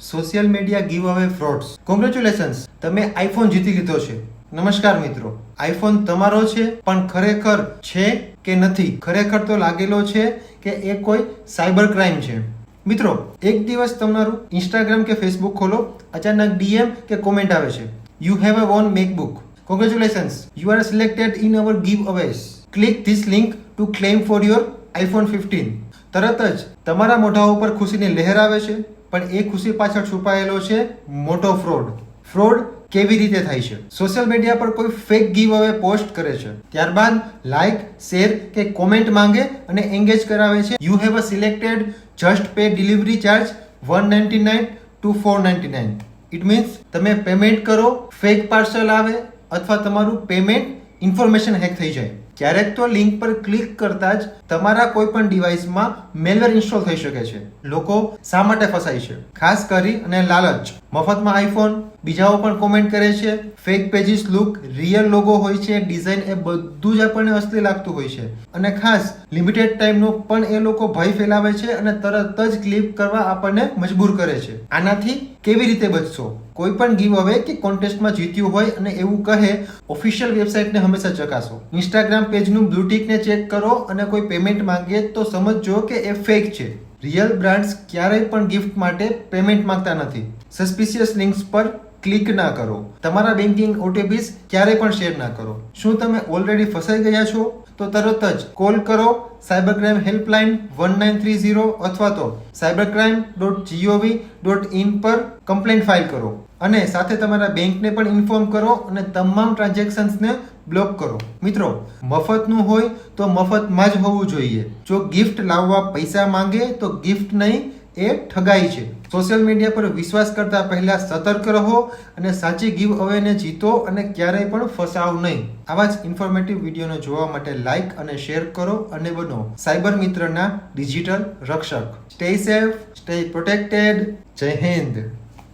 Social media give અવે frauds. Congratulations, તમે iPhone જીતી લીધો છે. નમસ્કાર મિત્રો, આઈફોન તમારો છે પણ ખરેખર છે કે નથી? ખરેખર તો લાગેલો છે કે એ કોઈ સાયબર ક્રાઇમ છે. મિત્રો, એક દિવસ તમારું ઇન્સ્ટાગ્રામ કે ફેસબુક ખોલો, અચાનક ડીએમ કે કોમેન્ટ આવે છે, you have a won MacBook. Congratulations, you are selected in our giveaways. Click this link to claim for your iPhone 15. તરત જ તમારા મોઢા ઉપર ખુશીની લહેર આવે છે, પણ એ ખુશી પાછળ છુપાયેલો છે મોટો ફ્રોડ. ફ્રોડ કેવી રીતે થાય છે? સોશિયલ મીડિયા પર કોઈ ફેક ગીવ અવે પોસ્ટ કરે છે, ત્યારબાદ લાઇક, શેર કે કોમેન્ટ માંગે અને એંગેજ કરાવે છે. You have a selected just pay delivery charge 199 to 499. It means તમે પેમેન્ટ કરો, ફેક પાર્સલ આવે અથવા તમારું પેમેન્ટ ઇન્ફોર્મેશન હેક થઈ જાય. ક્યારેક તો લિંક પર ક્લિક કરતા જ તમારા કોઈ પણ ડિવાઇસમાં મેલવેર ઇન્સ્ટોલ થઈ શકે છે. લોકો શા માટે ફસાય છે? ખાસ કરી અને લાલચ. મફતમાં આઈફોન, બીજાઓ પણ કોમેન્ટ કરે છે, fake pages look, real logo હોય છે, ડિઝાઇન એ બધું જ આપણને અસલી લાગતું હોય છે. અને ખાસ લિમિટેડ ટાઈમનો પણ એ લોકો ભય ફેલાવે છે અને તરત જ ક્લિક કરવા આપણને મજબૂર કરે છે. આનાથી કેવી રીતે બચશો? કોઈ પણ ગીવ અવે કે કોન્ટેસ્ટમાં જીત્યું હોય અને એવું કહે, ઓફિશિયલ વેબસાઇટને હંમેશા ચકાસો. ઇન્સ્ટાગ્રામ પેજનું બ્લુ ટિકને ચેક કરો અને કોઈ પેમેન્ટ માંગે તો સમજજો કે એ ફેક છે. રિયલ બ્રાન્ડ્સ ક્યારેય પણ ગિફ્ટ માટે પેમેન્ટ માંગતા નથી. સસ્પિશિયસ લિંક્સ પર ક્લિક ના કરો. તમારા બેન્કિંગ ઓટીપીસ ક્યારેય પણ શેર ના કરો. શું તમે ઓલરેડી ફસાઈ ગયા છો? તો તરત જ કોલ કરો સાયબર ક્રાઇમ હેલ્પલાઇન 1930 અથવા તો cybercrime.gov.in પર કમ્પ્લેન્ટ ફાઇલ કરો અને સાથે તમારા બેંકને પણ ઇન્ફોર્મ કરો અને તમામ ટ્રાન્ઝેક્શન્સને બ્લોક કરો. મિત્રો, મફતનું હોય તો મફતમાં જ હોવું જોઈએ. જો ગિફ્ટ લાવવા પૈસા માંગે તો ગિફ્ટ નહીં, એ ઠગાઈ છે. સોશિયલ મીડિયા પર વિશ્વાસ કરતા પહેલા સતર્ક રહો અને સાચી ગીવ અવેને જીતો અને ક્યારેય પણ ફસાવ નહીં. આવા જ ઇન્ફોર્મેટિવ વિડીયોને જોવા માટે લાઇક અને શેર કરો અને બનો સાયબર મિત્રના ડિજિટલ રક્ષક. Stay safe, stay protected. જય હિન્દ.